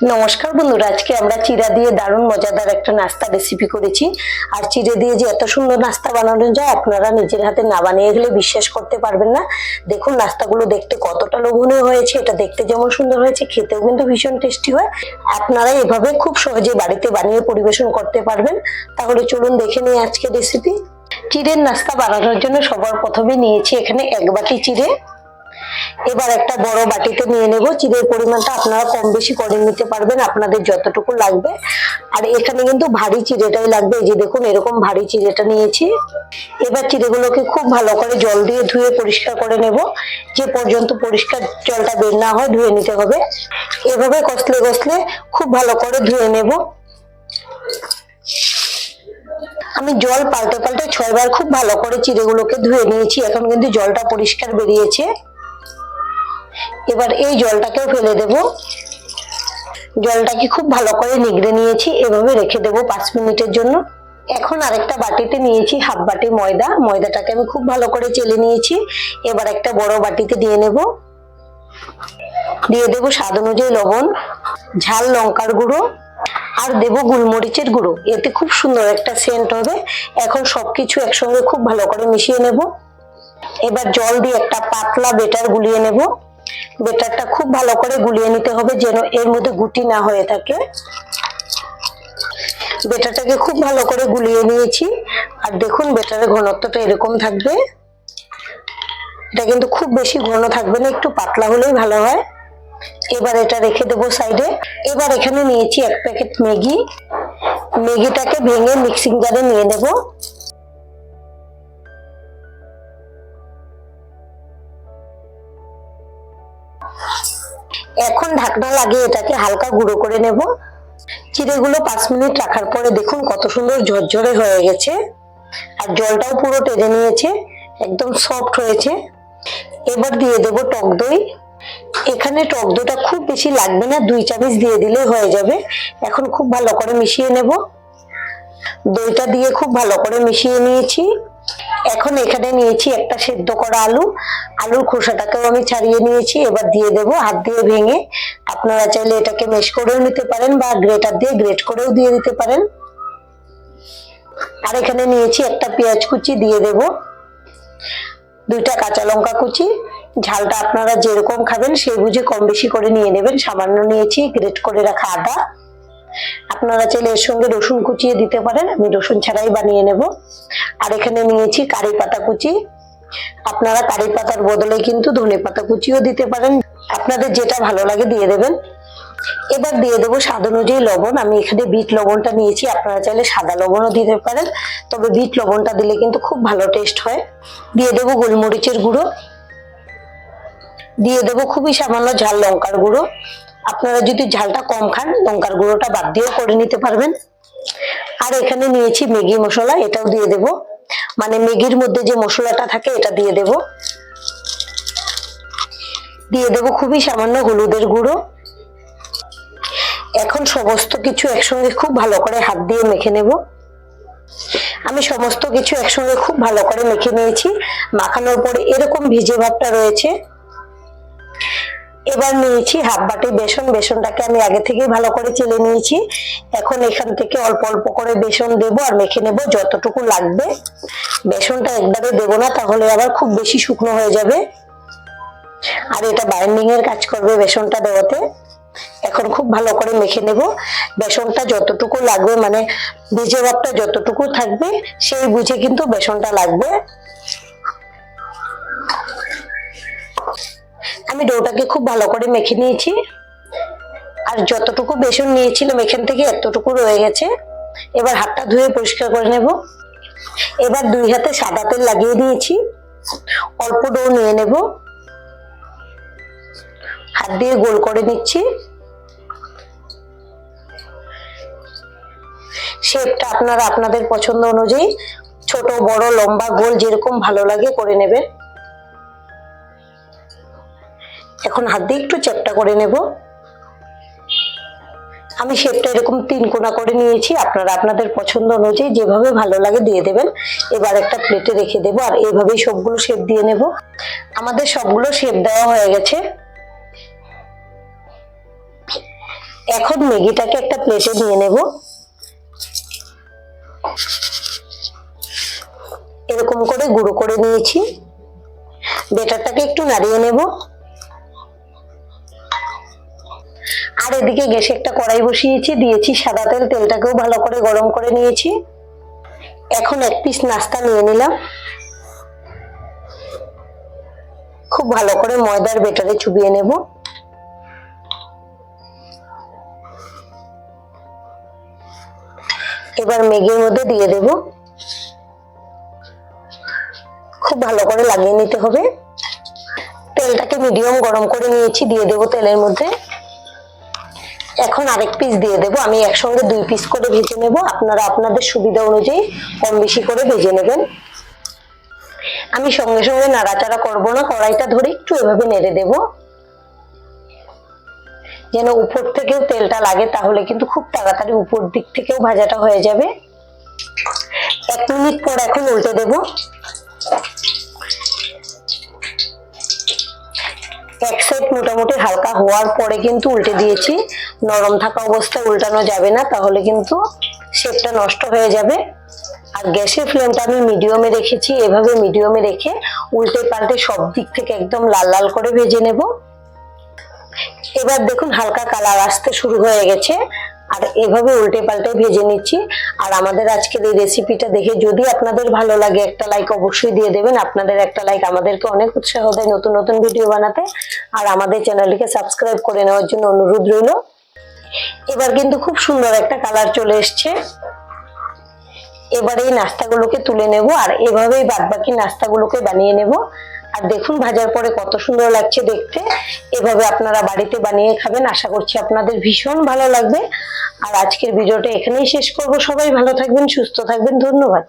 নমস্কার বন্ধুরা, আজকে আমরা চিড়া দিয়ে দারুণ মজাদার একটা নাস্তা রেসিপি করেছি। আর চিড়ে দিয়ে যে এত সুন্দর নাস্তা বানানো যায় আপনারা নিজের হাতে না বানিয়ে গেলে বিশ্বাস করতে পারবেন না। দেখুন নাস্তাগুলো দেখতে কতটা লোভনীয় হয়েছে, এটা দেখতে যেমন সুন্দর হয়েছে খেতেও কিন্তু ভীষণ টেস্টি হয়। আপনারা এভাবে খুব সহজে বাড়িতে বানিয়ে পরিবেশন করতে পারবেন। তাহলে চলুন দেখে নিই আজকের রেসিপি। চিড়ের নাস্তা বানানোর জন্য সবার প্রথমে নিয়েছি এখানে 1 বাটি চিড়ে। এবার একটা বড় বাটিতে নিয়ে নেব। চিড়ের পরিমাণটা আপনারা কম বেশি করে নিতে পারবেন আপনাদের যতটুকু লাগবে। আর এখানে কিন্তু ভারী চিড়েটাই লাগবে। এই যে দেখুন এরকম ভারী চিড়েটা নিয়েছি। এবার চিড়েগুলোকে খুব ভালো করে জল দিয়ে ধুয়ে পরিষ্কার করে নেব। যে পর্যন্ত পরিষ্কার জলটা বের না হয় ধুয়ে নিতে হবে। এভাবে কষলে কষলে খুব ভালো করে ধুয়ে নেব। আমি জল পাল্টে পাল্টে 6 বার খুব ভালো করে চিড়েগুলোকে ধুয়ে নিয়েছি। এখন কিন্তু জলটা পরিষ্কার বেরিয়েছে। এবার এই জলটাকেও ফেলে দেব। জলটাকে খুব ভালো করে নিগড়ে নিয়েছি। এভাবে রেখে দেব 5 মিনিটের জন্য। এখন আরেকটা বাটিতে নিয়েছি হাফ বাটি ময়দা। ময়দাটাকে আমি খুব ভালো করে চেলে নিয়েছি। এবার একটা বড় বাটিতে দিয়ে নেব। দিয়ে দেব স্বাদ অনুযায়ী লবণ, ঝাল লঙ্কার গুঁড়ো আর দেব গোলমরিচের গুঁড়ো। এতে খুব সুন্দর একটা সেন্ট হবে। এখন সবকিছু একসঙ্গে খুব ভালো করে মিশিয়ে নেব। এবার জল দিয়ে একটা পাতলা বেটার গুলিয়ে নেব। বেটারটা খুব ভালো করে গুলিয়ে নিতে হবে যেন এর মধ্যে গুটি না হয়ে থাকে। বেটারটাকে খুব ভালো করে গুলিয়ে নিয়েছি। আর দেখুন বেটারের ঘনত্বটা এরকম থাকবে। এটা কিন্তু খুব বেশি ঘন থাকবে না, একটু পাতলা হলেই ভালো হয়। এবার এটা রেখে দেবো সাইডে। এবার এখানে নিয়েছি 1 প্যাকেট ম্যাগি। ম্যাগিটাকে ভেঙে মিক্সিং জারে নিয়ে নেব। এখন ঢাকনা লাগিয়ে এটাকে হালকা গুঁড়ো করে নেব। চিড়েগুলো 5 মিনিট রাখার পরে দেখুন কত সুন্দর ঝরঝরে হয়ে গেছে। আর জলটাও পুরো টেনে নিয়েছে, একদম সফট হয়েছে। এবার দিয়ে দেব টক দই। এখানে টক দইটা খুব বেশি লাগবে না, 2 চামচ দিয়ে দিলে হয়ে যাবে। এখন খুব ভালো করে মিশিয়ে নেব। দইটা দিয়ে খুব ভালো করে মিশিয়ে নিয়েছি। এখন এখানে নিয়েছি একটা সেদ্ধ করা আলু। আলুর খোসাটাকেও আমি ছাড়িয়ে নিয়েছি। এবার দিয়ে দেব হাত দিয়ে ভেঙে। আপনারা চাইলে এটাকে ম্যাশ করেও নিতে পারেন বা গ্রেটার দিয়ে গ্রেট করেও দিয়ে দিতে পারেন। আর এখানে নিয়েছি একটা পেঁয়াজ কুচি দিয়ে দেব, 2টা কাঁচা লঙ্কা কুচি। ঝালটা আপনারা যেরকম খাবেন সেই বুঝে কম বেশি করে নিয়ে নেবেন। সামান্য নিয়েছি গ্রেট করে রাখা আদা। আপনারা চাইলে এর সঙ্গে রসুন কুচিয়ে দিতে পারেন, আমি রসুন ছাড়াই বানিয়ে নেব। আর এখানে নিয়েছি কারি পাতা কুচি। আপনারা কারি পাতার বদলে কিন্তু ধনে পাতা কুচিও দিতে পারেন, আপনাদের যেটা ভালো লাগে দিয়ে দেবেন। এবার দিয়ে দেবো স্বাদ অনুযায়ী লবণ। আমি এখানে বিট লবণটা নিয়েছি, আপনারা চাইলে সাদা লবণও দিতে পারেন, তবে বিট লবণটা দিলে কিন্তু খুব ভালো টেস্ট হয়। দিয়ে দেবো গোলমরিচের গুঁড়ো। দিয়ে দেবো খুবই সামান্য ঝাল লঙ্কার গুঁড়ো। আপনারা যদি ঝালটা কম খান লঙ্কার গুঁড়োটা বাদ দিয়েও করে নিতে পারবেন। আর এখানে নিয়েছি ম্যাগি মশলা, এটাও দিয়ে দেব। মানে ম্যাগির মধ্যে যে মশলাটা থাকে এটা দিয়ে দেব। দিয়ে দেব খুবই সামান্য হলুদের গুঁড়ো। এখন সমস্ত কিছু একসঙ্গে খুব ভালো করে হাত দিয়ে মেখে নেব। আমি সমস্ত কিছু একসঙ্গে খুব ভালো করে মেখে নিয়েছি। মাখানোর পরে এরকম ভিজে ভাবটা রয়েছে। এবার নিয়েছি হাফ বাটি বেসন। বেসনটাকে আমি আগে থেকেই ভালো করে চেলে নিয়েছি। এখন এখান থেকে অল্প অল্প করে বেসন দেব আর মেখে নেব যতটুকু লাগবে। বেসনটা একবারে দেব না, তাহলে আবার খুব বেশি শুকনো হয়ে যাবে আর এটা বাইন্ডিং এর কাজ করবে বেসনটা দেওয়াতে। এখন খুব ভালো করে মেখে নেব। বেসনটা যতটুকু লাগবে, মানে ভিজে ভাবটা যতটুকু থাকবে সেই বুঝে কিন্তু বেসনটা লাগবে। আমি ডোটাকে খুব ভালো করে মেখে নিয়েছি। আর যতটুকু বেসন নিয়েছিলাম এখান থেকে এতটুকু রয়ে গেছে। এবার হাতটা ধুয়ে পরিষ্কার করে নেব। এবার 2 হাতে সাদা তেল লাগিয়ে নিয়েছি। অল্প ডো নিয়ে নেব, হাত দিয়ে গোল করে নিচ্ছি। শেপটা আপনারা আপনাদের পছন্দ অনুযায়ী ছোট বড় লম্বা গোল যেরকম ভালো লাগে করে নেবেন। এখন হাত দিয়ে একটু চ্যাপ্টা করে নেব। আমি শেপটা এরকম 3 কোনা করে নিয়েছি, আপনারা আপনাদের পছন্দ অনুযায়ী যেভাবে ভালো লাগে দিয়ে দেবেন। এবার একটা প্লেটে রেখে দেব আর এইভাবেই সবগুলো শেপ দিয়ে নেব। আমাদের সবগুলো শেপ দেওয়া হয়ে গেছে। এখন ম্যাগিটাকে একটা প্লেটে নিয়ে নেব। এরকম করে গুঁড়ো করে নিয়েছি। ব্যাটারটাকে একটু নাড়িয়ে নেব। আর এদিকে গ্যাসে একটা কড়াই বসিয়েছি, দিয়েছি সাদা তেল। তেলটাকেও ভালো করে গরম করে নিয়েছি। এখন এক পিস নাস্তা নিয়ে নিলাম। খুব ভালো করে ময়দার ব্যাটারে চুবিয়ে নেব। এবার ম্যাগির মধ্যে দিয়ে দেব। খুব ভালো করে লাগিয়ে নিতে হবে। তেলটাকে মিডিয়াম গরম করে নিয়েছি, দিয়ে দেব তেলের মধ্যে। এখন আরেক পিস দিয়ে দেব। আমি একসঙ্গে 2 পিস করে ভেজে নেব। আপনারা আপনাদের সুবিধা অনুযায়ী কম বেশি করে ভেজে নেবেন। আমি সঙ্গে সঙ্গে নাড়াচাড়া করব না, কড়াইটা ধরে একটু এভাবে নেড়ে দেব, যেন উপর থেকেও তেলটা লাগে, তাহলে কিন্তু খুব তাড়াতাড়ি উপর দিক থেকেও ভাজাটা হয়ে যাবে। 1 মিনিট পর এখন উল্টে দেব। এক সাইড মোটামুটি হালকা হওয়ার পরে কিন্তু উল্টে দিয়েছি। নরম থাকা অবস্থায় উল্টানো যাবে না, তাহলে কিন্তু শেপটা নষ্ট হয়ে যাবে। আর গ্যাসের ফ্লেমটা আমি মিডিয়ামে রেখেছি। এভাবে মিডিয়ামে রেখে উল্টে পাল্টে সব দিক থেকে একদম লাল লাল করে ভেজে নেব। এবার দেখুন হালকা কালার আসতে শুরু হয়ে গেছে। আর এভাবে উল্টে পাল্টে ভেজে নিচ্ছি। আর আমাদের আজকের এই রেসিপিটা দেখে যদি আপনাদের ভালো লাগে, একটা লাইক অবশ্যই দিয়ে দেবেন। আপনাদের একটা লাইক আমাদেরকে অনেক উৎসাহ দেয় নতুন নতুন ভিডিও বানাতে। আর আমাদের চ্যানেলটিকে সাবস্ক্রাইব করে নেওয়ার জন্য অনুরোধ রইল। এবার কিন্তু খুব সুন্দর একটা কালার চলে এসছে। এবার এই নাস্তাগুলোকে তুলে নেব, আর এভাবেই বাদবাকি নাস্তাগুলোকে বানিয়ে নেব। আর দেখুন ভাজার পরে কত সুন্দর লাগছে দেখতে। এভাবে আপনারা বাড়িতে বানিয়ে খাবেন। আশা করছি আপনাদের ভীষণ ভালো লাগবে। আর আজকের ভিডিওটা এখানেই শেষ করব। সবাই ভালো থাকবেন, সুস্থ থাকবেন। ধন্যবাদ।